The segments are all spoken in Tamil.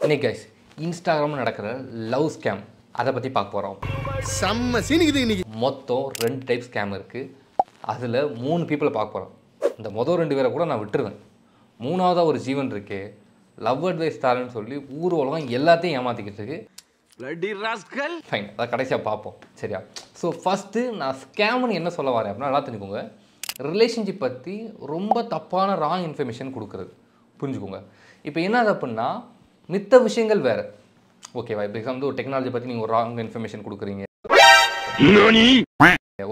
இன்னைக்கு கைஸ் இன்ஸ்டாகிராமில் நடக்கிற லவ் ஸ்கேம் அதை பற்றி பார்க்க போகிறோம். செம்ம சீனிக்குது இன்னைக்கு. மொத்தம் 2 டைப் ஸ்கேம் இருக்குது. அதில் 3 பீப்புளை பார்க்க போகிறோம். இந்த மொதல் 2 பேரை கூட நான் விட்டுருவேன். மூணாவதாக ஒரு ஜீவன் இருக்கு, லவ் அட்வைஸ் தாரன்னு சொல்லி ஊர் உலகம் எல்லாத்தையும் ஏமாற்றிக்கிட்டு இருக்கு. ஃபைன், அதை கடைசியாக பார்ப்போம். சரியா? ஸோ ஃபஸ்ட்டு நான் ஸ்கேம்னு என்ன சொல்ல வரேன் அப்படின்னா, நல்லா தெரிஞ்சுக்கோங்க. ரிலேஷன்ஷிப் பற்றி ரொம்ப தப்பான ராங் இன்ஃபர்மேஷன் கொடுக்குறது. புரிஞ்சுக்கோங்க. இப்போ என்னது அப்படின்னா, மித்த விஷயங்கள் வேறு. ஓகேவா? இப்போ எக்ஸாம்பிள் ஒரு டெக்னாலஜி பற்றி நீங்கள் ஒரு ராங் இன்ஃபர்மேஷன் கொடுக்குறீங்க,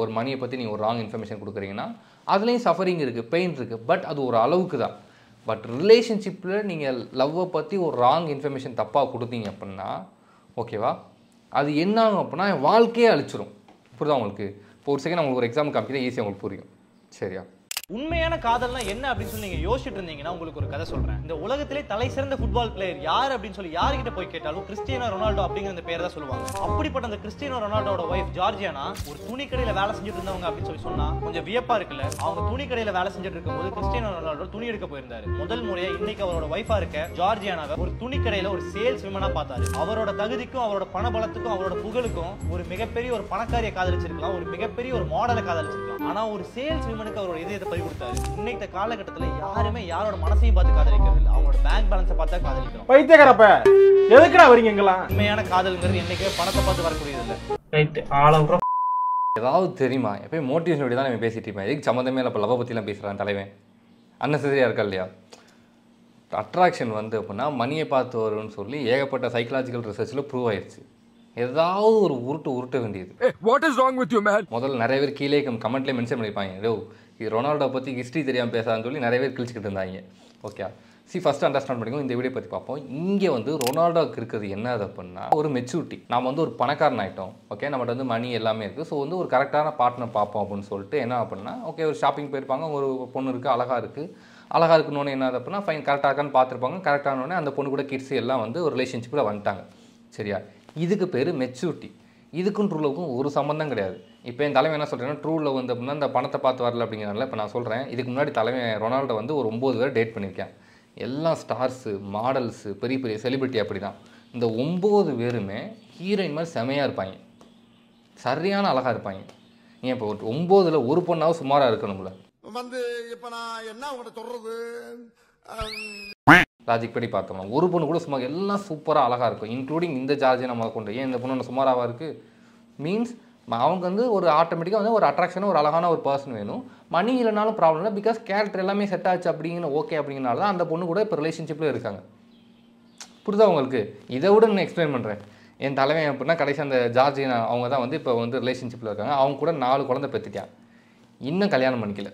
ஒரு மணியை பற்றி நீங்கள் ஒரு ராங் இன்ஃபர்மேஷன் கொடுக்குறீங்கன்னா அதுலேயும் சஃபரிங் இருக்குது, பெயின் இருக்குது. பட் அது ஒரு அளவுக்கு தான். பட் ரிலேஷன்ஷிப்பில் நீங்கள் லவ்வை பற்றி ஒரு ராங் இன்ஃபர்மேஷன் தப்பாக கொடுத்தீங்க அப்படின்னா, ஓகேவா, அது என்ன ஆகும் அப்படின்னா வாழ்க்கையே அழிச்சிடும். புரியுதா உங்களுக்கு? இப்போ ஒரு செகண்ட் உங்களுக்கு ஒரு எக்ஸாம்பிள் காமிக்கிறேன், ஈஸியாக உங்களுக்கு புரியும். சரியா? உண்மையான காதல்னா என்ன அப்படின்னு சொல்லி நீங்க யோசிச்சுட்டு இருந்தீங்கன்னா உங்களுக்கு ஒரு கதை சொல்றேன். இந்த உலகத்திலே தலை சிறந்த ஃபுட்பால் பிளேயர் யார் அப்படின்னு சொல்லி யார்கிட்ட போய் கேட்டாலும் கிறிஸ்டியானோ ரொனால்டோ அப்படிங்கிற அந்த பேரை தான் சொல்லுவாங்க. அப்படிப்பட்ட அந்த கிறிஸ்டியானோ ரொனால்டோட வைஃப் ஜார்ஜியானா ஒரு துணி கடையில வேலை செஞ்சுட்டு இருந்தவங்க அப்படின்னு சொல்லி சொன்னா கொஞ்சம் வியப்பா இருக்குல்ல. அவங்க துணி கடையில வேலை செஞ்சுட்டு இருக்கும்போது கிறிஸ்டியானோ ரொனால்டோ துணி எடுக்க போயிருந்தாரு. முதல் முறையா இன்னைக்கு அவரோட வைஃபா இருக்க ஜார்ஜியானாவை ஒரு துணி கடையில ஒரு சேல்ஸ் விமனா பார்த்தாரு. அவரோட தகுதிக்கும் அவரோட பணபலத்துக்கும் அவரோட புகழுக்கும் ஒரு மிகப்பெரிய ஒரு பணக்காரிய காதலிச்சிருக்கலாம், ஒரு மிகப்பெரிய ஒரு மாடலை காதலிச்சிருக்கலாம். ஆனா ஒரு சேல்ஸ் விமனுக்கு அவரோட இதயத்தை பறி கொடுத்தாரு. இன்னைக்கு காலகட்டத்துல யாருமே யாரோட மனசையும் பார்த்து காதலிக்கிறது இல்ல, அவங்களோட பேங்க் பேலன்ஸை பார்த்தா காதலிக்கிறோம். பைத்தியக்காரப்ப எதுக்குடா வரீங்க இங்கலாம்? உண்மையான காதல்ங்கிறது என்னைக்கே பணத்தை பார்த்து வரக்கூடியது இல்ல. ரைட், ஆளவுற ஏதாவது தெரியுமா? எப்பயும் மோட்டிவேஷன் பற்றி தான் நம்ம பேசிட்டு இருப்பேன். எதுக்கு சம்மந்தமே இல்லை இப்போ லவ்வை பற்றிலாம் பேசுகிறான் தலைவன். அன்னெசரியாக இருக்கா இல்லையா? அட்ராக்ஷன் வந்து அப்படின்னா மணியை பார்த்து வரும்னு சொல்லி ஏகப்பட்ட சைக்கலாஜிக்கல் ரிசர்ச்சில் ப்ரூவ் ஆயிடுச்சு. ஏதாவது ஒரு உருட்ட வேண்டியது. முதல்ல நிறைய பேர் கீழே கமெண்ட்லேயே மென்ஷன் பண்ணியிருப்பாங்க, ரோ இது ரொனால்டோ பற்றி ஹிஸ்ட்ரி தெரியாமல் பேசான்னு சொல்லி நிறைய பேர் கிழிச்சிக்கிட்டு இருந்தாங்க. ஓகே, ஃபஸ்ட்டு அண்டர்ஸ்டாண்ட் பண்ணிக்கோ. இந்த வீடியோ பற்றி பார்ப்போம். இங்கே வந்து ரொனால்டோவுக்கு இருக்கிறது என்ன அப்படின்னா ஒரு மெச்சூரிட்டி. நாம் வந்து ஒரு பணக்காரன் ஆகிட்டோம். ஓகே, நம்மகிட்ட வந்து மணி எல்லாமே இருக்குது. ஸோ வந்து ஒரு கரெக்டான பார்ட்னர் பார்ப்போம் அப்படின்னு சொல்லிட்டு என்ன அப்படின்னா, ஓகே ஒரு ஷாப்பிங் போயிருப்பாங்க, ஒரு பொண்ணு இருக்குது, அழகாக இருக்குன்னு என்ன அப்படின்னா ஃபைன் கரெக்டாக இருக்கான்னு பார்த்துருப்பாங்க. கரெக்டானோடனே அந்த பொண்ணு கூட கிட்ஸ் எல்லாம் வந்து ஒரு ரிலேஷன்ஷிப்பில் வந்துட்டாங்க. சரியா? இதுக்கு பேர் மெச்சூரிட்டி. இதுக்கும் ட்ரூ லவ்க்கும் ஒரு சம்மந்தம் கிடையாது. இப்போ என் தலைவன் என்ன சொல்கிறேன்னா, ட்ரூ லவ் வந்து அப்படின்னா இந்த பணத்தை பார்த்து வரல அப்படிங்கிறனால இப்போ நான் சொல்கிறேன். இதுக்கு முன்னாடி தலைவன் ரொனால்டோ வந்து ஒரு 9 பேர் டேட் பண்ணியிருக்கேன். எல்லாம் ஸ்டார்ஸு, மாடல்ஸு, பெரிய பெரிய செலிபிரிட்டி. அப்படி தான் இந்த 9 பேருமே ஹீரோயின் மாதிரி செமையாக இருப்பாங்க, சரியான அழகாக இருப்பாங்க. ஏன் இப்போ 9ல் ஒரு பொண்ணாவது சுமாராக இருக்கணும்ல. வந்து இப்போ நான் என்ன உங்கள்கிட்ட சொல்றது, லாஜிக் படி பார்த்தோம்னா ஒரு பொண்ணு கூட சும்மா எல்லாம் சூப்பராக அழகாக இருக்கும், இன்க்ளூடிங் இந்த ஜார்ஜியை நம்ம கொண்டு. ஏன் இந்த பொண்ணு சுமாராக இருக்குது மீன்ஸ் அவங்க வந்து ஒரு ஆட்டோமேட்டிக்காக வந்து ஒரு அட்ராக்ஷனாக ஒரு அழகான ஒரு பர்சன் வேணும். மணி இல்லைனாலும் ப்ராப்ளம் இல்லை, பிகாஸ் கேரக்டர் எல்லாமே செட் ஆச்சு அப்படிங்கிற ஓகே அப்படிங்கிறனால தான் அந்த பொண்ணு கூட இப்போ ரிலேஷன்ஷிப்பில் இருக்காங்க. புரியுதா உங்களுக்கு? இதை விட நான் எக்ஸ்பிளைன் பண்ணுறேன். என் தலைவன் அப்படின்னா கடைசி அந்த ஜார்ஜினா அவங்க தான் வந்து இப்போ வந்து ரிலேஷன்ஷிப்பில் இருக்காங்க. அவங்க கூட 4 குழந்தை பெற்றுட்டான், இன்னும் கல்யாணம் பண்ணிக்கல.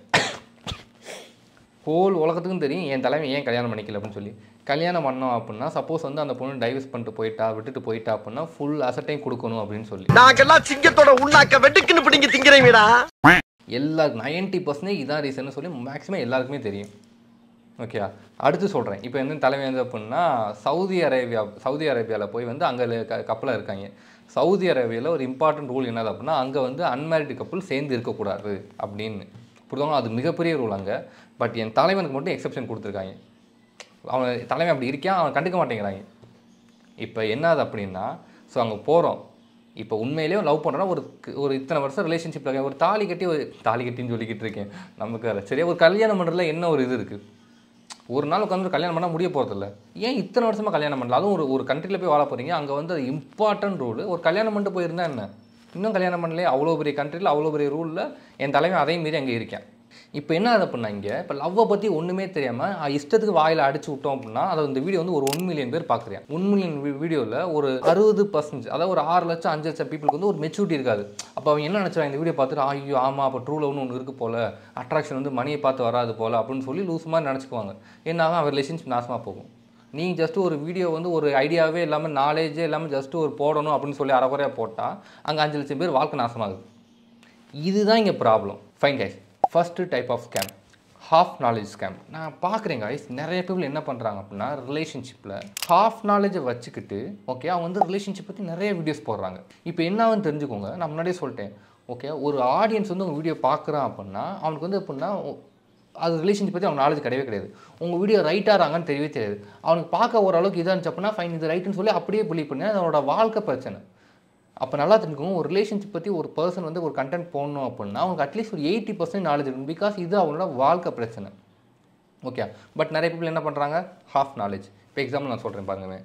ஹோல் உலகத்துக்கும் தெரியும் என் தலைவன் ஏன் கல்யாணம் பண்ணிக்கல அப்படின்னு சொல்லி. கல்யாணம் பண்ணோம் அப்படின்னா சப்போஸ் வந்து அந்த பொண்ணு டைவர்ஸ் பண்ணிட்டு போயிட்டா, விட்டுட்டு போயிட்டா அப்படின்னா ஃபுல் அசட்டையும் கொடுக்கணும் அப்படின்னு சொல்லி நாங்கெல்லாம் சிங்கத்தோட உண்ணாக்க வெட்டுக்குன்னு பிடிங்க திங்கிறீங்கடா. எல்லா 90% இதான் ரீசன் சொல்லி மேக்ஸிமம் எல்லாருக்குமே தெரியும். ஓகே, அடுத்து சொல்கிறேன். இப்போ வந்து தலைவன் வந்து அப்படின்னா சவுதி அரேபியாவில் போய் வந்து அங்கே கப்பலாக இருக்காங்க. சவுதி அரேபியாவில் ஒரு இம்பார்ட்டன்ட் ரூல் என்னது அப்படின்னா அங்கே வந்து அன்மேரிட் கப்பல் சேர்ந்து இருக்கக்கூடாது அப்படின்னு. புரியுதாங்க? அது மிகப்பெரிய ரூல் அங்கே. பட் என் தலைவனுக்கு மட்டும் எக்ஸப்ஷன் கொடுத்துருக்காங்க. அவன் தலைவன் அப்படி இருக்கான், அவன் கண்டுக்க மாட்டேங்கிறாங்க. இப்போ என்னது அப்படின்னா, ஸோ அங்கே போகிறோம். இப்போ உண்மையிலேயே லவ் பண்ணுறோன்னா ஒரு இத்தனை வருஷம் ரிலேஷன்ஷிப்பில் இருக்கேன், ஒரு தாலி கட்டின்னு சொல்லிக்கிட்டு இருக்கேன் நமக்கு வேறு. சரியா? ஒரு கல்யாணம் பண்ணுறதுல என்ன ஒரு இது இருக்குது? ஒரு நாள் உட்காந்து கல்யாணம் பண்ணால் முடிய போகிறதில்ல. ஏன் இத்தனை வருஷமாக கல்யாணம் பண்ணல? அதுவும் ஒரு கண்ட்ரியில் போய் வாழ போகிறீங்க, அங்கே வந்து அது இம்பார்ட்டன்ட் ரூல். ஒரு கல்யாணம் பண்ணிட்டு போயிருந்தா என்ன, இன்னும் கல்யாணம் பண்ணலையே, அவ்வளோ பெரிய கண்ட்ரியில் அவ்வளோ பெரிய ரூலில் என் தலைவன் அதையும் மீறி அங்கே இருக்கேன். இப்போ என்ன அதை பண்ணாங்க, இப்போ லவ்வை பற்றி ஒன்றுமே தெரியாமல் இஷ்டத்துக்கு வாயில் அடிச்சு விட்டோம் அப்படின்னா அதை இந்த வீடியோ வந்து ஒரு 1 மில்லியன் பேர் பார்க்குறேன். 1 மில்லியன் வீடியோவில் ஒரு 60%, அதாவது ஒரு 6 லட்சம் 5 லட்சம் பீப்புளுக்கு வந்து ஒரு மெச்சூரிட்டி இருக்காது. அப்போ அவங்க என்ன நினச்சாங்க, இந்த வீடியோ பார்த்துட்டு ஐயோ ஆமாம் அப்போ ட்ரூ லவ்னு ஒன்று இருக்குது போல், அட்ராக்ஷன் வந்து மணியை பார்த்து வராது போல் அப்படின்னு சொல்லி லூஸ் மாதிரி நினச்சிக்குவாங்க. என்னாகும், அவர் ரிலேஷன்ஷிப் நாசமாக போகும். நீங்கள் ஜஸ்ட்டு ஒரு வீடியோ வந்து ஒரு ஐடியாவே இல்லாமல் நாலேஜே இல்லாமல் ஜஸ்ட்டு ஒரு போடணும் அப்படின்னு சொல்லி அரைக்குறையாக போட்டால் அங்கே 5 லட்சம் பேர் வாழ்க்கை நாசமாகுது. இதுதான் இங்கே problem. Fine guys, first type of scam half knowledge scam. நான் பார்க்குறேன் கைஸ், நிறைய பேர் என்ன பண்ணுறாங்க அப்படின்னா ரிலேஷன்ஷிப்பில் ஹாஃப் நாலேஜை வச்சுக்கிட்டு ஓகே அவங்க வந்து ரிலேஷன்ஷிப் பற்றி நிறைய வீடியோஸ் போடுறாங்க. இப்போ என்னன்னு தெரிஞ்சுக்கோங்க, நான் முன்னாடியே சொல்லிட்டேன். ஓகே, ஒரு ஆடியன்ஸ் வந்து உங்கள் வீடியோ பார்க்குறான் அப்படின்னா அவனுக்கு வந்து எப்படின்னா அது ரிலேஷன்ஷிப் பற்றி அவங்க நாலேஜ் கிடையாது. உங்கள் வீடியோ ரைட்டாகிறாங்கன்னு தெரியவே தெரியாது. அவனுக்கு பார்க்க ஓரளவுக்கு இதாக இருந்துச்சு அப்படின்னா ஃபைன் இது ரைட்டுன்னு சொல்லி அப்படியே பிலீவ் பண்ணி அதனோட வாழ்க்கை பிரச்சனை. அப்போ நல்லா தெரிஞ்சுக்கோங்க, ஒரு ரிலேஷன்ஷிப் பற்றி ஒரு பர்சன் வந்து ஒரு கண்டென்ட் போடணும் அப்படின்னா அவங்களுக்கு அட்லீஸ்ட் ஒரு 80% நாலேஜ் இருக்கும். பிகாஸ் இது அவங்களோட வாழ்க்கை பிரச்சனை. ஓகே, பட் நிறைய பீப்புள் என்ன பண்ணுறாங்க, ஹாஃப் நாலேஜ். இப்போ எக்ஸாம்பிள் நான் சொல்கிறேன் பாருங்க,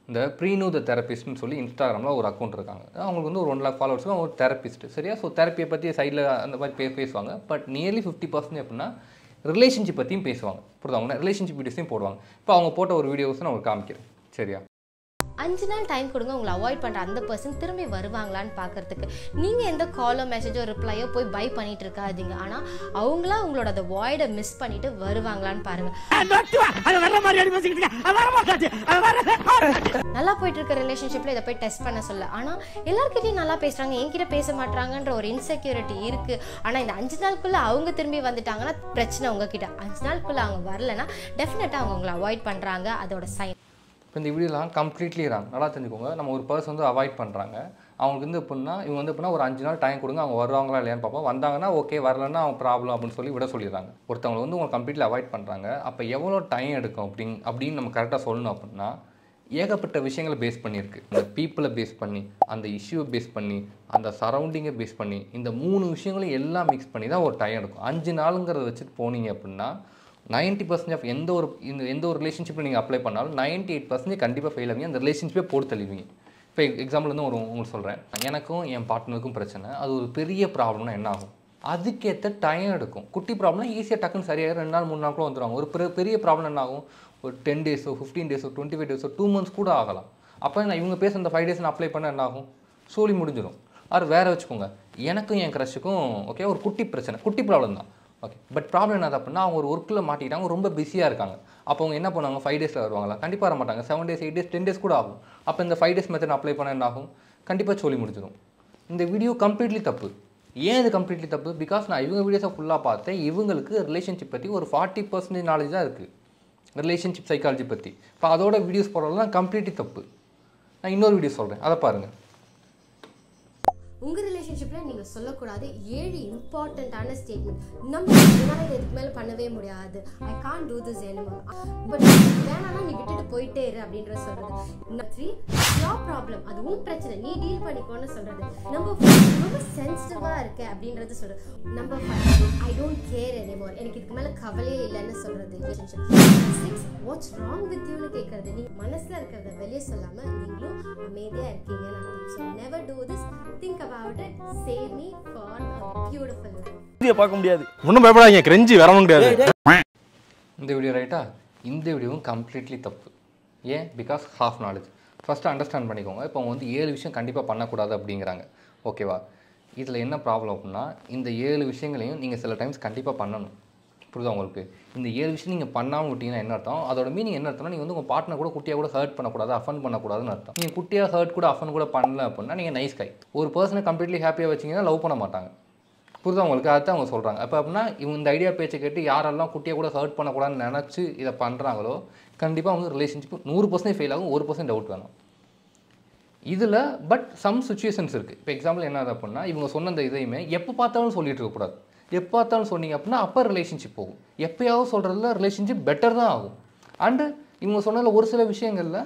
இந்த ப்ரீனூ த தெரபிஸ்ட்னு சொல்லி இன்ஸ்டாகிராமில் ஒரு அக்கௌண்ட் இருக்காங்க. அவங்களுக்கு வந்து ஒரு 1 lakh ஃபாலோவர்ஸ்க்கு ஒரு தெரபிஸ்ட். சரியா? ஸோ தெரப்பியை பற்றி சைடில் அந்த மாதிரி பேசுவாங்க. பட் நியர்லி 50% எப்படின்னா ரிலேஷன்ஷிப் பற்றியும் பேசுவாங்க. புரியுது? அவங்க ரிலேஷன்ஷிப் வீடியோஸையும் போடுவாங்க. இப்போ அவங்க போட்ட ஒரு வீடியோஸ் நான் உங்களுக்கு காமிக்கிறேன். சரியா? 5 நாள் டைம் கொடுங்க, உங்களை அவாய்ட் பண்ணுற அந்த பர்சன் திரும்பி வருவாங்களான்னு பார்க்கறதுக்கு. நீங்கள் எந்த காலோ மெசேஜோ ரிப்ளையோ போய் பை பண்ணிட்டு இருக்காதீங்க. ஆனால் அவங்களா உங்களோட அந்த வாய்டை மிஸ் பண்ணிட்டு வருவாங்களான்னு பாருங்க. நல்லா போயிட்டு இருக்க ரிலேஷன்ஷிப்ல இதை போய் டெஸ்ட் பண்ண சொல்ல. ஆனால் எல்லாருக்கிட்டையும் நல்லா பேசுறாங்க, என்கிட்ட பேச மாட்டாங்கன்ற ஒரு இன்செக்யூரிட்டி இருக்கு. ஆனால் இந்த 5 நாளுக்குள்ள அவங்க திரும்பி வந்துட்டாங்கன்னா பிரச்சனை உங்ககிட்ட. 5 நாளுக்குள்ள அவங்க வரலன்னா டெஃபினட்டா அவங்க உங்களை அவாய்ட் பண்றாங்க. அதோட சைன். இப்போ இந்த வீடியோலாம் கம்ப்ளீட்லி ராங். நல்லா தெரிஞ்சுக்கோங்க, நம்ம ஒரு பர்சன் வந்து அவாய்ட் பண்ணுறாங்க. அவங்களுக்கு வந்து எப்படின்னா இவங்க வந்து எப்படின்னா ஒரு 5 நாள் டைம் கொடுங்க, அவங்க வருவாங்களா இல்லையான்னு பார்ப்போம். வந்தாங்கன்னா ஓகே, வரலன்னா அவங்க ப்ராப்ளம் அப்படின்னு சொல்லி விட சொல்லிடுறாங்க. ஒருத்தவங்க வந்து உங்களை கம்ப்ளீட்லி அவாய்ட் பண்ணுறாங்க. அப்போ எவ்வளோ டைம் எடுக்கும் அப்படின்னு நம்ம கரெக்டாக சொல்லணும் அப்படின்னா ஏகப்பட்ட விஷயங்களை பேஸ் பண்ணியிருக்கு. இந்த பீப்புளை பேஸ் பண்ணி, அந்த இஷ்யூவை பேஸ் பண்ணி, அந்த சரௌண்டிங்கை பேஸ் பண்ணி, இந்த 3 விஷயங்களும் எல்லாம் மிக்ஸ் பண்ணி தான் ஒரு டைம் எடுக்கும். 5 நாளுங்கிறத வச்சுட்டு போனீங்க அப்படின்னா 90% ஆஃப் எந்த ஒரு ரிலேஷன்ஷிப்பில் நீங்கள் அப்ளை பண்ணாலும் 98% கண்டிப்பாக ஃபெயில் ஆவீங்க. அந்த ரிலேஷன்ஷிப்பே போட்டு தள்ளுவீங்க. இப்போ எக்ஸாம்பிள் வந்து உங்களுக்கு சொல்கிறேன், எனக்கும் என் பார்ட்னருக்கும் பிரச்சனை, அது ஒரு பெரிய ப்ராப்ளம்னா என்ன ஆகும், அதுக்கேற்ற டைம் எடுக்கும். குட்டி ப்ராப்ளம் ஈஸியாக டக்குன்னு சரியாக 2 நாள் 3 நாள் கூட வந்துடுவாங்க. ஒரு பெரிய ப்ராப்ளம் என்ன ஆகும், ஒரு 10 days 15 days 25 days 2 months கூட ஆகலாம். அப்போ நான் இவங்க பேச அந்த 5 days அப்ளை பண்ண என்ன ஆகும், சோலி முடிஞ்சிடும். அது வேறு வச்சுக்கோங்க, எனக்கும் என் க்ரஷுக்கும் ஓகே ஒரு குட்டி பிரச்சனை, குட்டி ப்ராப்ளம் தான். ஓகே, பட் ப்ராப்ளம் என்ன அப்படின்னா அவங்க ஒரு ஒர்க்கில் மாட்டிக்கிட்டாங்க, ரொம்ப பிஸியாக இருக்காங்க. அப்போ அவங்க என்ன பண்ணுவாங்க, 5 days வருவாங்களா, கண்டிப்பாக வர மாட்டாங்க. 7 days 8 days 10 days கூட ஆகும். அப்போ இந்த 5 days மெத்தட் அப்ளை பண்ண என்ன ஆகும், கண்டிப்பாக சொல்லி முடிச்சிடும். இந்த வீடியோ கம்ப்ளீட்லி தப்பு. ஏன் இது கம்ப்ளீட்லி தப்பு, பிகாஸ் நான் இவங்க வீடியோஸை ஃபுல்லாக பார்த்தேன். இவங்களுக்கு ரிலேஷன்ஷிப் பற்றி ஒரு 40% நாலேஜ் தான் இருக்குது, ரிலேஷன்ஷிப் சைக்காலஜி பற்றி. இப்போ அதோட வீடியோஸ் போடுறதுலாம் கம்ப்ளீட்லி தப்பு. நான் இன்னொரு வீடியோ சொல்கிறேன், அதை பாருங்கள். உங்க ரிலேஷன்ஷிப்ல நீங்க சொல்லக்கூடாது 7 இம்பார்ட்டன்டான ஸ்டேட்மெண்ட். நம்ம என்னால இதுக்கு மேல பண்ணவே முடியாது, I can't do this anymore, but வேணானா நீ விட்டுட்டு போயிட்டே இரு அப்படின்ற சொல்றது. நம்பர் 3 யோர் ப்ராப்ளம், அது உன் பிரச்சனை, நீ டீல் பண்ணிக்கோன்னு சொல்றது. நம்பர் 4 ரொம்ப சென்சிட்டிவா இருக்க அப்படின்றது சொல்றது. Number 5 I don't care anymore, எனக்கு இதுக்கு மேல கவலையே இல்லைன்னு சொல்றது. 6 வாட்ஸ் ராங் வித் யூன்னு கேட்கறது. நீ மனசுல இருக்கிறத வெளியே சொல்லாம நீங்களும் அமைதியா இருக்கீங்கன்னு அர்த்தம். So never do this, think about it, save me for a beautiful life. இத பார்க்க முடியாது, ஒண்ணும் பயப்படாதீங்க, கிரெஞ்சி வரவும் முடியாது. இந்த வீடியோ ரைட்டா, இந்த வீடியோவும் கம்ப்ளீட்லி தப்பு. ஏன், because half knowledge. First understand பண்ணிக்கோங்க. இப்போ அவங்க வந்து 7 விஷயம் கண்டிப்பாக பண்ணக்கூடாது அப்படிங்கிறாங்க. ஓகேவா? இதில் என்ன ப்ராப்ளம் அப்படின்னா இந்த 7 விஷயங்களையும் நீங்கள் சில டைம்ஸ் கண்டிப்பாக பண்ணணும். புரியுதா உங்களுக்கு? இந்த 7 விஷயம் நீங்கள் பண்ணாமல் விட்டீங்கன்னா என்ன அர்த்தம், அதோட மீனிங் என்ன அர்த்தம்னா நீங்கள் வந்து உங்கள் பார்ட்னர் கூட குட்டியாக கூட ஹர்ட் பண்ணக்கூடாது, அஃபன் பண்ணக்கூடாதுன்னு அர்த்தம். நீங்கள் குட்டியாக ஹர்ட் கூட அஃபன் கூட பண்ணல அப்படின்னா நீங்கள் நைஸ் கை. ஒரு பர்சனை கம்ப்ளீட்லி ஹாப்பியாக வச்சிங்கன்னா லவ் பண்ண மாட்டாங்க. புரியுதா உங்களுக்கு? அதுதான் அவங்க சொல்கிறாங்க. அப்போ அப்படின்னா இவங்க இந்த ஐடியா பேச்சை கேட்டு யாரெல்லாம் குட்டியாக கூட ஹர்ட் பண்ணக்கூடாதுன்னு நினச்சி இதை பண்ணுறாங்களோ கண்டிப்பாக அவங்க ரிலேஷன்ஷிப் 100% ஃபெயில் ஆகும். 1% டவுட் வேணும் இதில். பட் சம் சுச்சுவேஷன்ஸ் இருக்குது. இப்போ எக்ஸாம்பிள் என்ன அப்படின்னா இவங்க சொன்ன அந்த இதையுமே எப்போ பார்த்தாலும் சொல்லிட்டு இருக்கக்கூடாது. எப்போ பார்த்தாலும் சொன்னீங்க அப்படின்னா அப்போ ரிலேஷன்ஷிப் போகும். எப்போயாவது சொல்கிறதுல ரிலேஷன்ஷிப் பெட்டர் தான் ஆகும். அண்டு இவங்க சொன்னதில் ஒரு சில விஷயங்களில்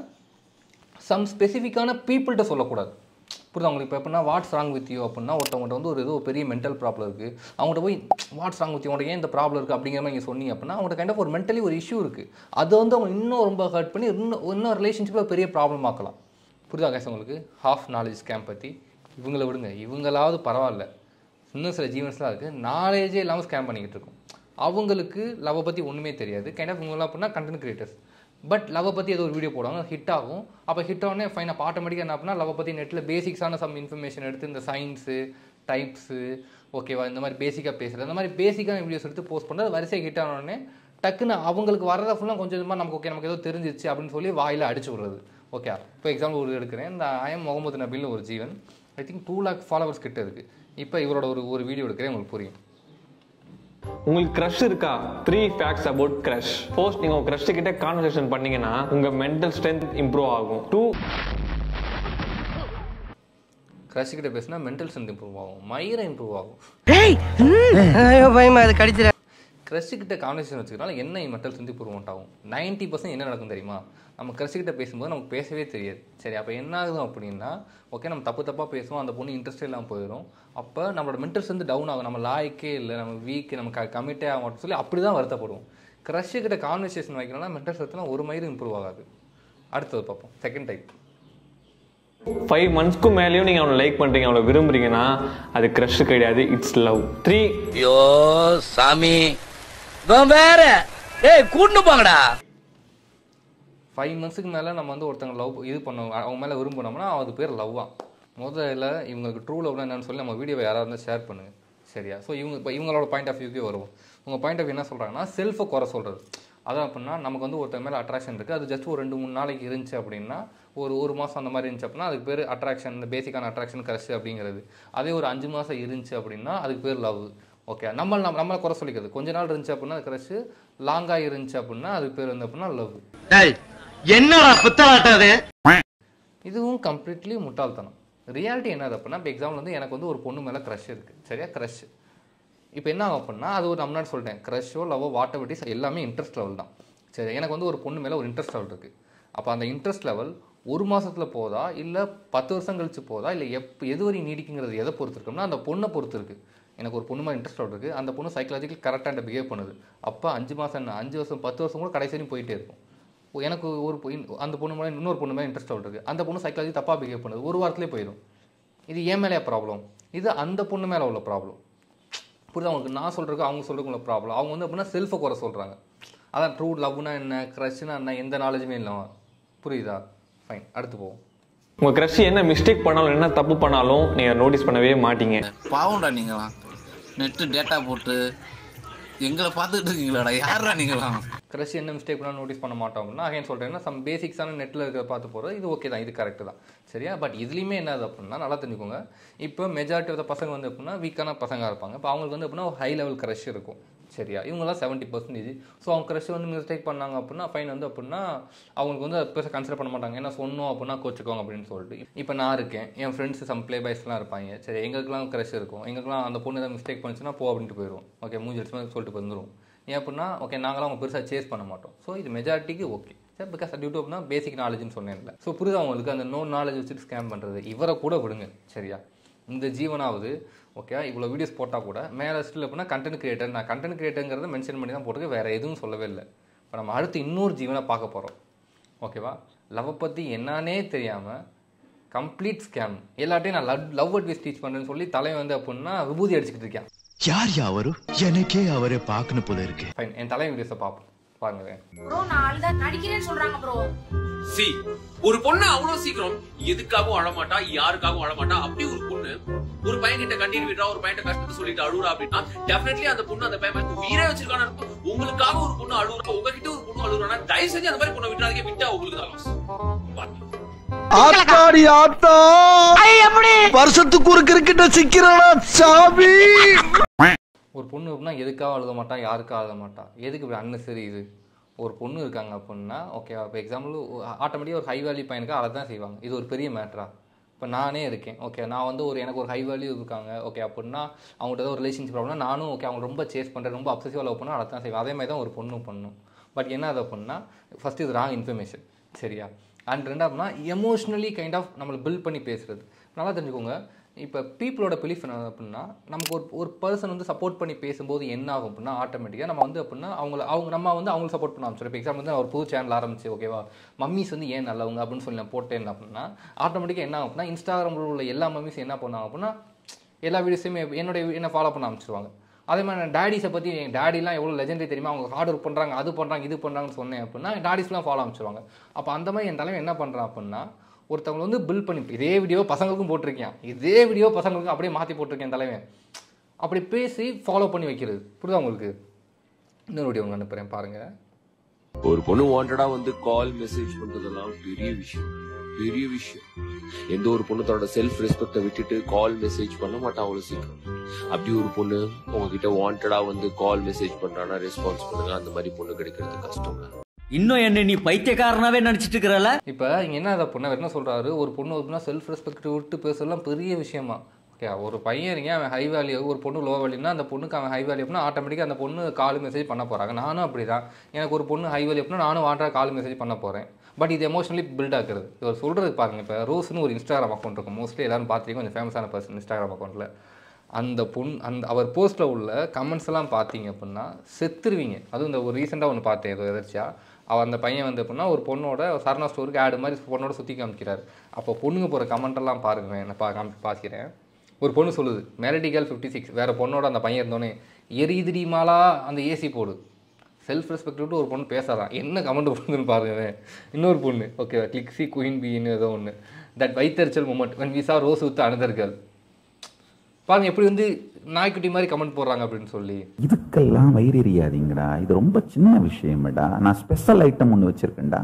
சம் ஸ்பெசிஃபிக்கான பீப்புள்கிட்ட சொல்லக்கூடாது. புரியுது அவங்களுக்கு? இப்போ எப்படின்னா வாட்ஸ் ராங் வித் யூ அப்படின்னா ஒருத்தவங்கள்ட்ட வந்து ஒரு ஏதோ பெரிய மென்டல் ப்ராப்ளம் இருக்குது, அவங்கள்ட்ட போய் வாட்ஸ் ராங் வித் யூ, அவங்களுக்கு ஏன் இந்த ப்ராப்ளம் இருக்குது அப்படிங்கிற மாதிரி நீங்கள் சொன்னீங்க அப்படின்னா அவங்கள்ட்ட கைண்ட் ஆஃப் ஒரு மென்டலி ஒரு இஷ்யூ இருக்குது. அதை வந்து அவங்க இன்னும் ரொம்ப ஹர்ட் பண்ணி இன்னும் ரிலேஷன்ஷிப்பில் பெரிய ப்ராப்ளம் ஆக்கலாம். புரியுதா கேஸ் உங்களுக்கு? ஹாஃப் நாலேஜ் ஸ்கேம் பற்றி இவங்கள விடுங்க, இவங்களாவது பரவாயில்ல. இன்னும் சில ஜீவன்ஸ்லாம் இருக்குது நாலேஜே இல்லாமல் ஸ்கேம் பண்ணிக்கிட்டு இருக்கும். அவங்களுக்கு லவ்வை பற்றி ஒன்றுமே தெரியாது. கைண்ட் ஆஃப் இவங்களாம் அப்படின்னா கண்டென்ட் கிரியேட்டர்ஸ். பட் லவ்வை பற்றி ஏதோ ஒரு வீடியோ போடுவாங்க, ஹிட் ஆகும். அப்போ ஹிட் ஆனே ஃபைன். அப்போ ஆட்டோமேட்டிக்காக என்ன அப்படின்னா லவ்வை பற்றி நெட்டில் பேசிக்ஸான சம் இன்ஃபர்மேஷன் எடுத்து இந்த சயின்ஸு டைப்ஸு ஓகேவா இந்த மாதிரி பேசிக்காக பேசுகிறது, அந்த மாதிரி பேசிக்கான வீடியோஸ் எடுத்து போஸ்ட் பண்ணுறது வரிசையாக ஹிட் ஆனோடனே டக்குன்னு அவங்களுக்கு வரதை ஃபுல்லாக கொஞ்சம் கொஞ்சமாக நமக்கு ஏதோ தெரிஞ்சிச்சு அப்படின்னு சொல்லி வாயில் அடிச்சு விடுறது. ஓகே, இப்போ எக்ஸாம்பிள் ஒரு எடுக்கிறேன். இந்த ஐஎம் முகமது நபில்னு ஒரு ஜீவன், ஐ திங்க் 2 lakh ஃபாலோவர்ஸ் கிட்ட இருக்குது. இப்போ இவரோட ஒரு வீடியோ எடுக்கிறேன், உங்களுக்கு புரியும். உங்களுக்கு க்ரஷ் இருக்கா? 3 facts about crush. ஃபர்ஸ்ட் நீங்க உங்க க்ரஷ் கிட்ட கான்வர்சேஷன் பண்ணீங்கன்னா உங்க மென்டல் ஸ்ட்ரென்த் இம்ப்ரூவ் ஆகும். 2 க்ரஷ் கிட்ட பேசினா மென்டல் ஸ்ட்ரென்த் இம்ப்ரூவ் ஆகும், மயிரை இம்ப்ரூவ் ஆகும். கிட்ட கான்வர்சேஷன் வச்சுக்கிறனால என்ன மென்டல் ஸ்ட்ரென்த் இம்ப்ரூவ்மெண்ட் ஆகும். 90% என்ன நடக்கும் தெரியுமா, நம்ம கிட்ட பேசும்போது நமக்கு பேசவே தெரியாது. சரி, அப்போ என்ன ஆகுது அப்படின்னா, ஓகே நம்ம தப்பாக பேசுவோம், அந்த பொண்ணு இன்ட்ரெஸ்ட் இல்லாமல் போயிடும். அப்போ நம்மளோட மென்டல் ஸ்ட்ரென்த் டவுன் ஆகும், நம்ம லாய்க்கே இல்லை, நம்ம வீக், நம்ம கமிட்டே ஆக மாட்டோம் சொல்லி அப்படி தான் வருத்தப்படுவோம். கிட்ட கான்வர்சேஷன் வைக்கிறோம்னா மென்டல் ஸ்ட்ரென்த்லாம் ஒரு மயிரும் இம்ப்ரூவ் ஆகாது. அடுத்தது பார்ப்போம், செகண்ட் டைப். 5 monthsக்கு மேலேயும் நீங்க அவனை லைக் பண்றீங்க, அவளை விரும்புறீங்கன்னா அது கிரஷ் கிடையாது, இட்ஸ் லவ். 3 ஐயோ சாமி வேற கூட்டு போங்கடா. 5 monthsக்கு மேலே நம்ம வந்து ஒருத்தங்க லவ் இது பண்ணோம், அவங்க மேலே விரும்பினோம்னா அது பேர் லவ்வா. முதல்ல இவங்களுக்கு ட்ரூ லவ்னா என்னன்னு சொல்லி நம்ம வீடியோவை யாராவது இருந்தால் ஷேர் பண்ணுங்கள். சரியா? ஸோ இப்போ இவங்களோட பாயிண்ட் ஆஃப் வியூக்கே வருவோம். உங்கள் பாயிண்ட் ஆஃப் வியூ என்ன சொல்கிறாங்கன்னா, செல்ஃபை குறை சொல்கிறது. அதான் அப்படின்னா நமக்கு வந்து ஒருத்தர் மேலே அட்ராக்ஷன் இருக்குது, அது ஜஸ்ட் ஒரு 2-3 நாளைக்கு இருந்துச்சு அப்படின்னா, ஒரு மாதம் அந்த மாதிரி இருந்துச்சு அப்படின்னா அதுக்கு பேர் அட்ராக்ஷன், இந்த பேசிக்கான அட்ராக்ஷன் கிரஷ் அப்படிங்கிறது. அதே ஒரு 5 மாதம் இருந்துச்சு அப்படின்னா அதுக்கு பேர் லவ். ஓகே, நம்மளை குறை சொல்லிக்கிறது. கொஞ்ச நாள் இருந்துச்சு அப்படின்னா அது கிரஷ், லாங்காக இருந்துச்சு அப்படின்னா அதுக்கு பேர் வந்து அப்படின்னா லவ். என்னடா புத்தாட்டாது? இதுவும் கம்ப்ளீட்லி முட்டாள்தனம். ரியாலிட்டி என்னது அப்படின்னா, இப்போ எக்ஸாம்பிள் வந்து எனக்கு வந்து ஒரு பொண்ணு மேலே க்ரஷ் இருக்குது. சரியா? க்ரஷ் இப்போ என்ன ஆகும் அப்படின்னா, அது ஒரு நம்ம முன்னாடி சொல்லிட்டேன், க்ரஷோ லவோ வாட் எவர் இட் இஸ் எல்லாமே இன்ட்ரெஸ்ட் லெவல் தான். சரி, எனக்கு வந்து ஒரு பொண்ணு மேலே ஒரு இன்ட்ரெஸ்ட் லெவல் இருக்குது. அப்போ அந்த இன்ட்ரெஸ்ட் லெவல் 1 மாதத்தில் போதா, இல்லை 10 வருஷம் கழிச்சு போதா, இல்லை எது வரையும் நீடிக்குங்கிறது எதை பொறுத்து இருக்குன்னா அந்த பொண்ணை பொறுத்து இருக்குது. எனக்கு ஒரு பொண்ணு மேலே இன்ட்ரெஸ்ட் லெவல் இருக்குது, அந்த பொண்ணு சைக்கலாஜிக்கல் கரெக்டாக பிஹேவ் பண்ணுது. அப்போ 5 மாதம் என்ன, 5 வருஷம் 10 வருஷம் கூட கடைசி வரையும் போயிட்டே இருக்கும். எனக்கு அந்த பொண்ணு மேலே இன்னொரு பொண்ணு மேலே இன்ட்ரெஸ்ட் லெவல் இருக்குது, அந்த பொண்ணு சைக்கலாஜி தப்பாக பிஹேவ் பண்ணுது, 1 வாரத்துலேயே போயிடும். இது ஏன் மேலே ப்ராப்ளம், இது அந்த பொண்ணு மேலே உள்ள ப்ராப்ளம். புரியுது அவங்களுக்கு? நான் சொல்கிறதுக்கு அவங்க சொல்கிறதுக்கு உள்ள ப்ராப்ளம். அவங்க வந்து அப்படின்னா செல்ஃபை குறை சொல்கிறாங்க. அதான் ட்ரூ லவ்னா என்ன, க்ரஷ்னா என்ன, எந்த நாலேஜுமே இல்லாம. புரியுதா? ஃபைன், அடுத்து போவோம். உங்க கிரஷ் என்ன மிஸ்டேக் பண்ணாலும் என்ன தப்பு பண்ணாலும் நீங்க நோட்டீஸ் பண்ணவே மாட்டீங்க. பாவம்டா நீங்களாம், நெட்டு டேட்டா போட்டு எங்களை பார்த்துட்டு இருக்கீங்களாடா, யாரா நீங்களாம்? கிரஷ் என்ன மிஸ்டேக் பண்ணாலும் நோட்டீஸ் பண்ண மாட்டோம் அப்படின்னா, அகைன் சொல்கிறேன்னா சம் பேசிக்ஸான நெட்டில் இருக்கிற பார்த்து போகிறது இது ஓகே தான், இது கரெக்டு தான். சரியா? பட் இதுலேயுமே என்னது அப்படின்னா நல்லா தெரிஞ்சுக்கோங்க, இப்போ மெஜாரிட்டி ஆஃப் த பசங்க வந்து எப்படின்னா வீக்கான பசங்க இருப்பாங்க. இப்போ அவங்களுக்கு வந்து எப்படின்னா ஹை லெவல் கிரஷ் இருக்கும். சரியா? இவங்களாம் 70%. ஸோ அவங்க கிரஷ் வந்து மிஸ்டேக் பண்ணாங்க அப்படின்னா ஃபைன் வந்து அப்படின்னா அவங்களுக்கு வந்து பெருசாக கன்சிடர் பண்ண மாட்டாங்க. ஏன்னா சொன்னோம் அப்படின்னா கோச்சுக்கோங்க அப்படின்னு சொல்லிட்டு. இப்போ நான் இருக்கேன், என் ஃப்ரெண்ட்ஸ் சம் ப்ளே பாய்ஸ்லாம் இருப்பாங்க. சரி, எங்களுக்குலாம் கிரஷ் இருக்கும், எங்களுக்குலாம் அந்த பொண்ணு ஏதாவது மிஸ்டேக் பண்ணிச்சுன்னா போ அப்படின்ட்டு போயிடுவோம். ஓகே, மூஞ்சி அடிச்சு சொல்லிட்டு வந்துடும். ஏன் அப்படின்னா ஓகே நாங்களாம் அவங்க பெருசாக சேஸ் பண்ண மாட்டோம். ஸோ இது மெஜாரிட்டிக்கு ஓகே. சரி, பிகாஸ் டியூ டு அப்படின்னா பேசிக் நாலேஜ்னு சொன்னேன்ல. ஸோ புரியுது அவங்களுக்கு அந்த நோ நாலேஜ் வச்சுட்டு ஸ்கேம் பண்ணுறது. இவரை கூட விடுங்க. சரியா? இந்த ஜீவனாவது ஓகே இவ்வளோ வீடியோஸ் போட்டால் கூட மேலே ஸ்டில் அப்படின்னா கண்டென்ட் கிரியேட்டர், நான் கண்டென்ட் கிரியேட்டருங்கிறத மென்ஷன் பண்ணி தான் போட்டுருக்கு, வேறு எதுவும் சொல்லவே இல்லை. இப்போ நம்ம அடுத்து இன்னொரு ஜீவனை பார்க்க போகிறோம். ஓகேவா? லவ்வை பற்றி என்னன்னே தெரியாமல் கம்ப்ளீட் ஸ்கேம். எல்லாட்டையும் நான் லவ் அட்வைஸ் டீச் பண்ணுறேன்னு சொல்லி தலைவன் வந்து அப்படின்னா விபூதி அடிச்சுக்கிட்டு இருக்கேன். யார் யாவரும் எனக்கே அவரை பார்க்கணும் போல இருக்கு. ஃபைன், என் தலைவன் வீடியோஸை பார்ப்போம், பாருங்க. ப்ரோ நான் அழுத நடிக்கிறேன்னு சொல்றாங்க ப்ரோ. சி ஒரு பொண்ணு அவ்வளவு சீக்கிரம் எதுக்காகவும் அழமாட்டா, யாருக்காகவும் அழமாட்டா. அப்படி ஒரு பொண்ணு ஒரு பையன் கிட்ட கண்ணீர் விடுறா, ஒரு பையன் கஷ்டத்தை சொல்லிட்டு அழுறா அப்படின்னா டெஃபினெட்லி அந்த பொண்ணு அந்த பையன் உயிரே வச்சிருக்கான்னு அர்த்தம். உங்களுக்காக ஒரு பொண்ணு அழுறா, உங்ககிட்ட ஒரு பொண்ணு அழுறானா தயவு செஞ்சு அந்த மாதிரி பொண்ணை விட்டுறாதீங்க. விட்டா உங்களுக்கு தான் லாஸ். ஆத்தாடி ஆத்தா, வருஷத்துக்கு ஒரு கிரிக்கெட்ட சிக்கிறானா சாமி. ஒரு பொண்ணு அப்படின்னா எதுக்காக அழுத மாட்டா, யாருக்காக அழுத மாட்டா, எதுக்கு இப்படி அன்னசரி இது. ஒரு பொண்ணு இருக்காங்க அப்படின்னா ஓகே, இப்போ எக்ஸாம்பிள் ஆட்டோமேட்டிக்காக ஒரு ஹை வேல்யூ பையனுக்கு அதை தான் செய்வாங்க. இது ஒரு பெரிய மேட்ரா? இப்போ நானே இருக்கேன், ஓகே நான் வந்து எனக்கு ஒரு ஹை வேல்யூ இருக்காங்க, ஓகே அப்படின்னா அவங்கள்ட்ட ஏதாவது ஒரு ரிலேஷன்ஷிப் ப்ராப்ளம்னா நானும் ஓகே அவங்க ரொம்ப சேஸ் பண்ணுறேன், ரொம்ப அப்சசிவாக லவ் பண்ணால் அதை தான் செய்வேன். அதே மாதிரி தான் ஒரு பொண்ணும் பண்ணும். பட் என்ன அதை அப்படின்னா ஃபஸ்ட்டு இது ராங் இன்ஃபர்மேஷன். சரியா? அண்ட் ரெண்டாவதுனா எமோஷ்னலி கைண்ட் ஆஃப் நம்மளை பில்ட் பண்ணி பேசுகிறது. நல்லா தெரிஞ்சுக்கோங்க, இப்போ பீப்புளோட பிலீஃப் என்ன அப்படின்னா நமக்கு ஒரு பர்சன் வந்து சப்போர்ட் பண்ணி பேசும்போது என்ன ஆகும் அப்படின்னா ஆட்டோமேட்டிக்காக நம்ம வந்து அப்படின்னா நம்ம வந்து அவங்களுக்கு சப்போர்ட் பண்ண ஆரம்பிச்சிடும். இப்போ எக்ஸாம்பிள் வந்து ஒரு புது சேனல் ஆரம்பிச்சு ஓகேவா, மம்மிஸ் வந்து ஏன் நல்லவங்க அப்படின்னு சொல்லி நான் போட்டேன் அப்படின்னா ஆட்டோமேட்டிக்காக என்ன ஆகும் அப்படின்னா இன்ஸ்டாகிராமில் உள்ள எல்லா மம்மிஸ் என்ன பண்ணுவாங்க அப்படின்னா எல்லா வீடியோஸையுமே என்ன ஃபாலோ பண்ண ஆரம்பிச்சிருவாங்க. அதே மாதிரி நான் டேடிஸை பற்றி என் டேடிலாம் எவ்வளோ லெஜெண்டரி தெரியுமா, அவங்க ஹார்ட் ஒர்க் பண்ணுறாங்க, அது பண்ணுறாங்க, இது பண்ணுறாங்கன்னு சொன்னேன் அப்படின்னா டேடிஸ்லாம் ஃபாலோ ஆரம்பிச்சிருவாங்க. அப்போ அந்த மாதிரி என் தலைவன் என்ன பண்ணுறான் அப்படின்னா ஒருத்தவங்க வந்து பில்ட் பண்ணி இதே வீடியோ பசங்களுக்கும் போட்டிருக்கேன், இதே வீடியோ பசங்களுக்கும் அப்படியே மாற்றி போட்டிருக்கேன் தலைவன். அப்படி பேசி ஃபாலோ பண்ணி வைக்கிறது. புரியுதா உங்களுக்கு? இன்னொரு வீடியோ ஒன்று அனுப்புகிறேன் பாருங்கள். ஒரு பொண்ணு வாண்டடா வந்து கால் மெசேஜ் பண்றதெல்லாம் பெரிய விஷயம். எந்த ஒரு பொண்ணு தன்னோட செல்ஃப் ரெஸ்பெக்ட விட்டுட்டு கால் மெசேஜ் பண்ண மாட்டா அவ்வளவு சீக்கிரம். அப்படி ஒரு பொண்ணு உங்ககிட்ட வாண்டடா வந்து கால் மெசேஜ் பண்றானா ரெஸ்பான்ஸ் பண்ணுங்க. அந்த மாதிரி பொண்ணு கிடைக்கிறது கஷ்டம். இன்னும் என்ன நீ பைத்தியக்காரனாவே நினைச்சிட்டு இருக்கிறல? இப்போ இங்கே என்ன அதை பொண்ணு என்ன சொல்கிறாரு, ஒரு பொண்ணு அப்படின்னா செல்ஃப் ரெஸ்பெக்ட் விட்டு பேசலாம் பெரிய விஷயமா. ஓகே, ஒரு பையன் இருக்கேன், அவன் ஹை வேல்யூ, ஒரு பொண்ணு லோ வேல்யூனா அந்த பொண்ணுக்கு அவன் ஹை வேல்யூ அப்படின்னா ஆட்டோமேட்டிக்காக அந்த பொண்ணு கால் மெசேஜ் பண்ண போகிறாங்க. நானும் அப்படி தான், எனக்கு ஒரு பொண்ணு ஹை வேல்யூ அப்படின்னா நானும் வாண்டா கால் மெசேஜ் பண்ண போகிறேன். பட் இது எமோஷனலி பில்ட் ஆக்குறது. இவர் சொல்கிறது பாருங்கள். இப்போ ரோஸ்னு ஒரு இன்ஸ்டாகிராம் அக்கௌண்ட் இருக்கும், மோஸ்ட்லி எல்லாரும் பார்த்துருக்கீங்க, கொஞ்சம் ஃபேமஸான பர்சன் இன்ஸ்டாகிராம் அக்கௌண்ட்டில். அந்த அவர் போஸ்ட்டில் உள்ள கமெண்ட்ஸ் எல்லாம் பார்த்தீங்க அப்படின்னா செத்துருவீங்க. அதுவும் இந்த ஒரு ரீசெண்டாக ஒன்று பார்த்தேன், ஏதோ எதிர்ச்சியாக அந்த பையன் வந்து அப்படின்னா ஒரு பொண்ணோட சரணா ஸ்டோருக்கு ஆடு மாதிரி பொண்ணோட சுற்றி காமிக்கிறார். அப்போ பொண்ணுங்க போகிற கமெண்ட்டெல்லாம் பாருங்க, நான் பார்க்கிறேன். ஒரு பொண்ணு சொல்லுது, மெலடி கேர்ள் 56 வேறு பொண்ணோட அந்த பையன் இருந்தோன்னே எரிதிரி மாலா அந்த ஏசி போடு. செல்ஃப் ரெஸ்பெக்ட் விட்டு ஒரு பொண்ணு பேசாதான், என்ன கமெண்ட் பண்ணுதுன்னு பாருங்க. இன்னொரு பொண்ணு ஓகேவா, கிளிக்ஸி குயின் பீன்னு ஏதோ ஒன்று, தட் வைத்தறிச்சல் moment when we saw Rose with another girl. பாருங்க எப்படி வந்து நாய்க்குட்டி மாதிரி கமெண்ட் போடுறாங்க அப்படின்னு சொல்லி. இதுக்கெல்லாம் வயிறறியாதீங்கடா, இது ரொம்ப சின்ன விஷயம்டா, நான் ஸ்பெஷல் ஐட்டம் ஒன்று வச்சிருக்கேன்டா.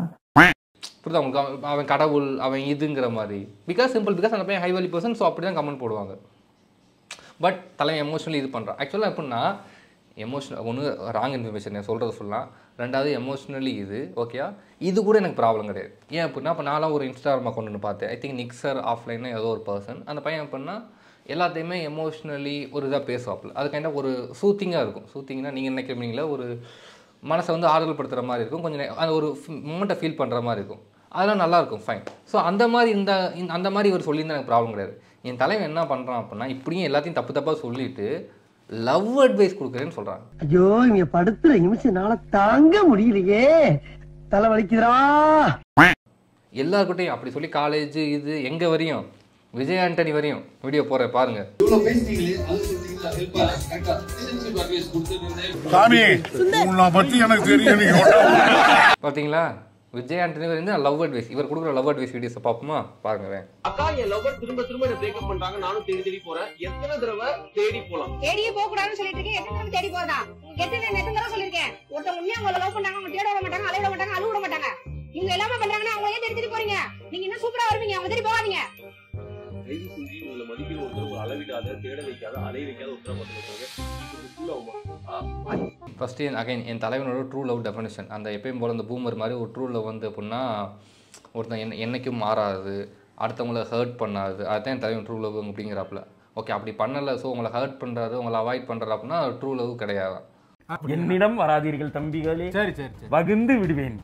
புரியுது அவங்களுக்கு, அவன் கடவுள் அவன் இதுங்கிற மாதிரி. பிகாஸ் சிம்பிள், பிகாஸ் அந்த பையன் ஹை வேல்யூ பர்சன், ஸோ அப்படி தான் கமெண்ட் போடுவாங்க. பட் தலைவன் எமோஷனலி இது பண்ணுறான். ஆக்சுவலாக எப்படின்னா எமோஷனல் ஒன்று ராங் இன்ஃபர்மேஷன் சொல்கிறது சொல்லலாம். ரெண்டாவது எமோஷ்னலி இது ஓகேயா, இது கூட எனக்கு ப்ராப்ளம் கிடையாது. ஏன் அப்படின்னா இப்போ நான்லாம் ஒரு இன்ஸ்டாகிராம் அக்கௌண்ட் ஒன்று பார்த்தேன், ஐ திங்க் நிக்சர் ஆஃப்லைன்னு ஏதோ ஒரு பர்சன். அந்த பையன் எப்படின்னா எல்லாத்தையுமே எமோஷ்னலி ஒரு இதாக பேசுவாப்பில். அது கைண்ட் ஆஃப் ஒரு சூத்திங்காக இருக்கும். சூத்திங்னா நீங்கள் நினைக்கிறீங்களா, ஒரு மனசை வந்து ஆறுதல் படுத்துகிற மாதிரி இருக்கும், கொஞ்சம் அது ஒரு மூமெண்ட்டை ஃபீல் பண்ணுற மாதிரி இருக்கும், அதெல்லாம் நல்லாயிருக்கும், ஃபைன். ஸோ அந்த மாதிரி அந்த மாதிரி ஒரு சொல்லியிருந்தா எனக்கு ப்ராப்ளம் கிடையாது. என் தலைவன் என்ன பண்ணுறான் அப்படின்னா இப்படியும் எல்லாத்தையும் தப்பு தப்பாக சொல்லிட்டு லவ் அட்வைஸ் கொடுக்குறேன்னு சொல்கிறாங்க. ஐயோ இங்க படுத்துற நிமிஷம்னால தாங்க முடியலையே, தலை வலிக்குதுடா. எல்லாருக்கிட்டையும் அப்படி சொல்லி காலேஜ் இது எங்கே வரையும் விஜய் ஆண்டனி வரையும் வீடியோ போடுற பாருங்க. பார்த்தீங்களா, விஜய் ஆண்டனி வரையும் லவ் அட்வைஸ், இவர் கொடுக்குற லவ் அட்வைஸ் வீடியோஸை பார்ப்போமா பாருங்க. அக்கா என் லவர் திரும்ப என்ன பிரேக்கப் பண்றாங்க, நானும் தேடி போறேன். எத்தனை தடவை தேடி போலாம்? தேடியே போக கூடாதுன்னு சொல்லிட்டு இருக்கேன். எத்தனை தடவை தேடி போறதா? எத்தனை தடவை சொல்லிருக்கேன். ஒருத்தவங்க உண்மையா உங்களை லவ் பண்ணாங்க, அவங்க தேட விட மாட்டாங்க, அலைய விட மாட்டாங்க, அழுவ விட மாட்டாங்க. நீங்க எல்லாமே பண்றாங்கன்னா அவங்க ஏன் தேடி போறீங்க? நீங்க இன்னும் சூப்பரா வருவீங்க, அவங்க தேடி போகாதீங்க. தயவு செஞ்சு உங்களை மதிக்கிற ஒருத்தர் அளவிடாத, தேட வைக்காத, அலைய வைக்காத ஒருத்தர் ஃபஸ்ட்டு அகைன் என் தலைவனோட ட்ரூ லவ் டெஃபினேஷன், அந்த எப்பயும் போல அந்த பூமர் மாதிரி ஒரு ட்ரூ லவ் வந்து அப்படின்னா ஒருத்தன் என்னைக்கும் மாறாது, அடுத்தவங்கள ஹர்ட் பண்ணாது, அதுதான் என் தலைவன் ட்ரூ லவ் அப்படிங்கிறாப்புல. ஓகே, அப்படி பண்ணலை, ஸோ உங்களை ஹர்ட் பண்ணுறாரு, உங்களை அவாய்ட் பண்ணுறாரு அப்படின்னா ட்ரூ லவ் கிடையாது. என்னிடம் வராதீர்கள் தம்பிகளே, சரி சரி வகுந்து விடுவேன்.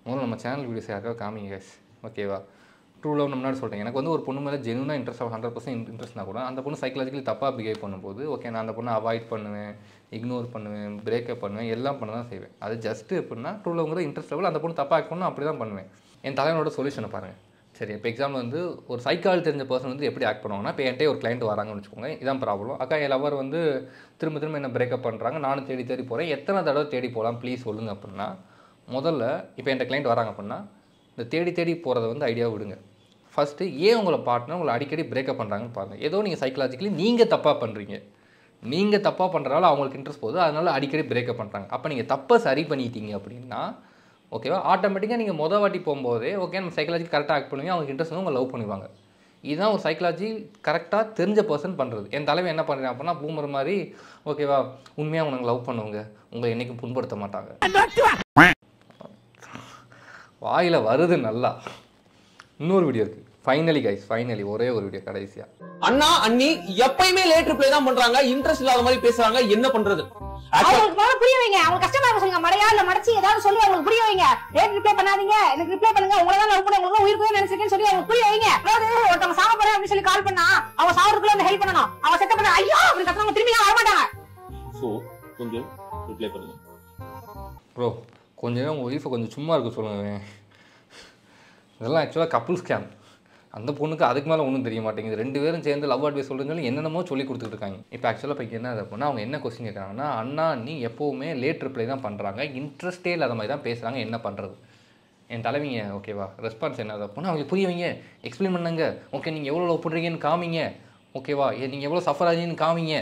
முதல்ல நம்ம சேனல் வீடியோஸ் யாருக்காவது காமிங்க கேஸ், ஓகேவா. ட்ரூ லவ் நான் முன்னாடி சொல்கிறேன், எனக்கு வந்து ஒரு பொண்ணு மேலே ஜெனுவனாக இன்ட்ரெஸ்ட் 100% இன்ட்ரெஸ்ட்னா கூட அந்த பொண்ணு சைக்கலாஜிக்கலி தப்பாக பிஹேவ் பண்ணும்போது ஓகே நான் அந்த பொண்ணை அவாய்ட் பண்ணுவேன், இக்னோர் பண்ணுவேன், பிரேக்கப் பண்ணுவேன், எல்லாம் பண்ண தான் செய்வேன். அது ஜஸ்ட்டு எப்படின்னா ட்ரூ லவ்ங்கிற இன்ட்ரெஸ்ட் லெவல் அந்த பொண்ணு தப்பாக ஆக்ட் பண்ணணும், அப்படி தான் பண்ணுவேன். என் தலைவனோட சொல்யூஷனை பாருங்கள். சரி, இப்போ எக்ஸாம்பிள் வந்து ஒரு சைக்காலஜி தெரிஞ்ச பர்சன் வந்து எப்படி ஆக்ட் பண்ணுவாங்கன்னா, இப்போ என்கிட்ட ஒரு கிளைண்ட் வராங்கன்னு வச்சுக்கோங்க, இதான் ப்ராப்ளம். அக்கா என் லவர் வந்து திரும்ப என்ன பிரேக்கப் பண்ணுறாங்க, நானும் தேடி போகிறேன், எத்தனை தடவை தேடி போகலாம் ப்ளீஸ் சொல்லுங்கள் அப்படின்னா, முதல்ல இப்போ என்கிட்ட கிளைண்ட் வராங்க அப்படின்னா இந்த தேடி போகிறத வந்து ஐடியா விடுங்க. ஃபஸ்ட்டு ஏன் உங்களை பார்ட்னர் உங்களை அடிக்கடி பிரேக்கப் பண்ணுறாங்கன்னு பாருங்கள். ஏதோ நீங்கள் சைக்கலாஜிக்கலி நீங்கள் தப்பாக பண்ணுறீங்க, நீங்கள் தப்பாக பண்ணுறதால அவங்களுக்கு இன்ட்ரெஸ்ட் போகுது, அதனால் அடிக்கடி பிரேக்கப் பண்ணுறாங்க. அப்போ நீங்கள் தப்பை சரி பண்ணிட்டீங்க அப்படின்னா ஓகேவா, ஆட்டோமேட்டிக்காக நீங்கள் மொதல் வாட்டி போகும்போதே ஓகே நம்ம சைக்காலஜி கரெக்டாக ஆக்ட் பண்ணுவீங்க, அவங்களுக்கு இன்ட்ரெஸ்ட் வந்து உங்களை லவ் பண்ணுவாங்க. இதுதான் ஒரு சைக்காலஜி கரெக்டாக தெரிஞ்ச பர்சன் பண்ணுறது. என் தலைவன் என்ன பண்ணுறேன் அப்படின்னா பூமர் மாதிரி ஓகேவா, உண்மையாக உனக்கு லவ் பண்ணுவாங்க, உங்களை என்றைக்கும் புண்படுத்த மாட்டாங்க. வாயில் வருது நல்லா. இன்னொரு வீடியோ இருக்குது, ஃபைனலி கைஸ், ஃபைனலி ஒரே ஒரு வீடியோ கடைசியாக. அண்ணா அண்ணி எப்பயுமே லேட் ரிப்ளை தான் பண்றாங்க, இன்ட்ரெஸ்ட் இல்லாத மாதிரி பேசுறாங்க, என்ன பண்றது? அவங்களுக்கு முதல்ல புரிய வைங்க, அவங்க கஷ்டமா இருக்க சொல்லுங்க, மடையா இல்ல மடச்சி ஏதாவது சொல்லி அவங்களுக்கு புரிய வைங்க. லேட் ரிப்ளை பண்ணாதீங்க, எனக்கு ரிப்ளை பண்ணுங்க, உங்களை தான் லவ் பண்ண, உங்களுக்கு உயிருக்கு நினைச்சிருக்கேன்னு சொல்லி அவங்களுக்கு புரிய வைங்க. அதாவது ஒருத்தவங்க சாக போறேன் அப்படின்னு சொல்லி கால் பண்ணா அவங்க சாவறதுக்குள்ள அந்த ஹெல்ப் பண்ணணும். அவங்க செத்த பண்ண ஐயோ அப்படின்னு கத்துறவங்க திரும்பி வர மாட்டாங்க. சோ கொஞ்சம் ரிப்ளை பண்ணுங்க ப்ரோ, கொஞ்சம் உங்கள் ஒய்ஃபை கொஞ்சம் சும்மா இருக்க சொல்லுங்க. இதெல்லாம் ஆக்சுவலாக கப்புள் ஸ்கேம். அந்த பொண்ணுக்கு அதுக்கு மேலே ஒன்றும் தெரிய மாட்டேங்குது. ரெண்டு பேரும் சேர்ந்து லவ் அட்வைஸ் சொல்லுறதுனால என்னென்னமோ சொல்லி கொடுத்துட்டு இருக்காங்க. இப்போ ஆக்சுவலாக இப்போ என்ன அப்படின்னா அவங்க என்ன கொஸ்டின் கேட்குறாங்கன்னா, அண்ணா நீ எப்போவுமே லேட் ரிப்ளை தான் பண்ணுறாங்க, இன்ட்ரெஸ்டே இல்லாத மாதிரி தான் பேசுகிறாங்க, என்ன பண்ணுறது? என் தலைவிங்க ஓகேவா ரெஸ்பான்ஸ் என்ன அப்படின்னா அவங்களுக்கு புரிய வைங்க, எக்ஸ்பிளைன் பண்ணுங்க, ஓகே நீங்கள் எவ்வளோ லவ் பண்ணுறீங்கன்னு காமிங்க, ஓகேவா நீங்கள் எவ்வளோ சஃபர் ஆகிங்கன்னு காமிங்க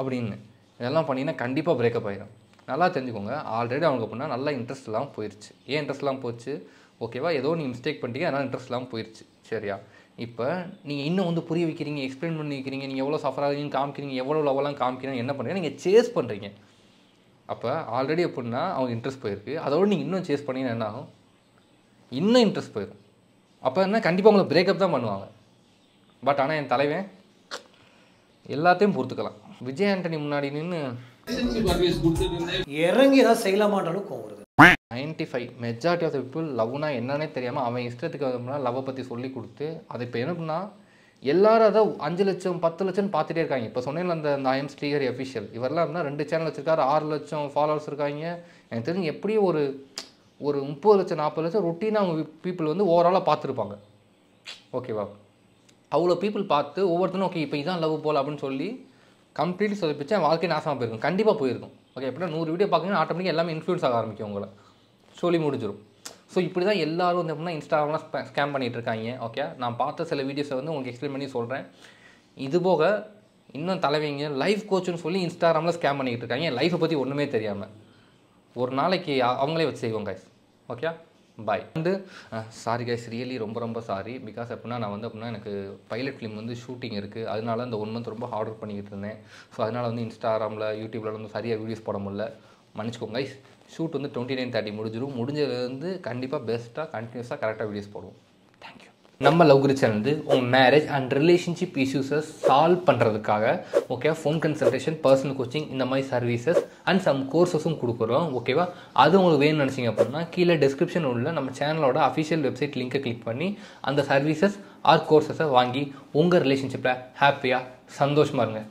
அப்படின்னு. இதெல்லாம் பண்ணிங்கன்னா கண்டிப்பாக பிரேக்கப் ஆகிடும். நல்லா தெரிஞ்சுக்கோங்க, ஆல்ரெடி அவங்க அப்படின்னா நல்லா இன்ட்ரெஸ்ட் இல்லாமல் போயிடுச்சு. ஏன் இன்ட்ரெஸ்ட் இல்லாமல் போச்சு? ஓகேவா ஏதோ நீங்கள் மிஸ்டேக் பண்ணிட்டீங்க, அதனால் இன்ட்ரெஸ்ட் இல்லாமல் போயிடுச்சு. சரியா, இப்போ நீங்கள் இன்னும் வந்து புரிய வைக்கிறீங்க, எக்ஸ்பிளைன் பண்ணி வைக்கிறீங்க, நீங்கள் எவ்வளோ சஃபர் ஆகுறீங்கன்னு காமிக்கிறீங்க, எவ்வளோ லெவலாம் காமிக்கிறீங்க, என்ன பண்ணுறீங்க, நீங்கள் சேஸ் பண்ணுறீங்க. அப்போ ஆல்ரெடி எப்படின்னா அவங்க இன்ட்ரெஸ்ட் போயிருக்கு, அதோடு நீங்கள் இன்னும் சேஸ் பண்ணிங்கன்னா என்ன ஆகும், இன்னும் இன்ட்ரெஸ்ட் போயிடும். அப்போ என்ன கண்டிப்பாக உங்களுக்கு பிரேக்கப் தான் பண்ணுவாங்க. பட் ஆனால் என் தலைவன் எல்லாத்தையும் பொறுத்துக்கலாம். விஜய் ஆண்டனி முன்னாடி நின்று இறங்கி ஏதாவது செய்யலாமான்றாலும் கோவம் வருது. 95 மெஜாரிட்டி ஆஃப் த பீப்புள் லவ்னா என்னன்னே தெரியாமல் அவன் இஷ்டத்துக்கு லவ்வை பற்றி சொல்லி கொடுத்து அதை இப்போ என்ன பண்ணால் எல்லாரும் அதை 5 லட்சம் 10 லட்சம் பார்த்துட்டே இருக்காங்க. இப்போ சொன்னேன் அந்த ஐஎம் ஸ்ரீஹரி அஃபிஷியல் இவரெல்லாம் இருந்தால் 2 சேனல் வச்சுருக்காரு, 6 லட்சம் ஃபாலோவர்ஸ் இருக்காங்க. எனக்கு தெரிஞ்சு எப்படியும் ஒரு 30 லட்சம் 40 லட்சம் ரொட்டீனாக அவங்க பீப்புள் வந்து ஓவராலாக பார்த்துருப்பாங்க. ஓகேவா? அவ்வளோ பீப்புள் பார்த்து ஒவ்வொருத்தரும் ஓகே இப்போ இதான் லவ் போல் அப்படின்னு சொல்லி கம்ப்ளீட்லி சொதப்பிச்சு என் வாழ்க்கை நாசமாக போயிருக்கும். கண்டிப்பாக போயிருக்கும். ஓகே, எப்படின்னா 100 வீடியோ பார்க்குறீங்கன்னா ஆட்டோமேட்டிக்காக எல்லாமே இன்ஃப்ளூயன்ஸ் ஆக ஆரம்பிக்கும் உங்களை, சொல்லி முடிஞ்சிடும். ஸோ இப்படி தான் எல்லோரும் வந்து எப்படின்னா இன்ஸ்டாகிராம்லாம் ஸ்கேம் பண்ணிகிட்டு இருக்காங்க. ஓகே, நான் பார்த்த சில வீடியோஸை வந்து உங்களுக்கு எக்ஸ்பிளைன் பண்ணி சொல்கிறேன். இது போக இன்னும் தலைவங்க லைஃப் கோச்சுன்னு சொல்லி இன்ஸ்டாகிராமில் ஸ்கேம் பண்ணிக்கிட்டு இருக்காங்க, லைஃப்பை பற்றி ஒன்றுமே தெரியாமல். ஒரு நாளைக்கு அவங்களே வச்சு செய்வோம் கைஸ். ஓகே, பாய். வந்து சாரி கைஸ், ரியலி ரொம்ப ரொம்ப சாரி. பிகாஸ் எப்படின்னா நான் வந்து அப்படின்னா எனக்கு பைலட் ஃபிலிம் வந்து ஷூட்டிங் இருக்குது, அதனால இந்த 1 மந்த் ரொம்ப ஹார்ட் ஒர்க் பண்ணிக்கிட்டு இருந்தேன். ஸோ அதனால் வந்து இன்ஸ்டாகிராமில் யூடியூப்பில் வந்து சரியாக வீடியோஸ் போட முடியல, மன்னிச்சுக்கோங்க கைஸ். ஷூட் வந்து 29-30 முடிஞ்சிடும். முடிஞ்சதுலேருந்து கண்டிப்பாக பெஸ்ட்டாக கண்டினியூஸாக கரெக்டாக வீடியோஸ் போடுவோம். தேங்க்யூ. நம்ம லவ்குரு சேனல் வந்து உங்கள் மேரேஜ் அண்ட் ரிலேஷன்ஷிப் இஷ்யூஸை சால்வ் பண்ணுறதுக்காக okay phone consultation, personal coaching இந்த மாதிரி சர்வீசஸ் அண்ட் சம் கோர்சஸும் கொடுக்குறோம். ஓகேவா? அது உங்களுக்கு வேணும்னு நினச்சிங்க அப்படின்னா கீழே டிஸ்கிரிப்ஷன் உள்ள நம்ம சேனலோட அஃபிஷியல் வெப்சைட் லிங்கை கிளிக் பண்ணி அந்த சர்வீசஸ் ஆர் கோர்சஸை வாங்கி உங்கள் ரிலேஷன்ஷிப்பில் ஹாப்பியாக சந்தோஷமாக இருங்க.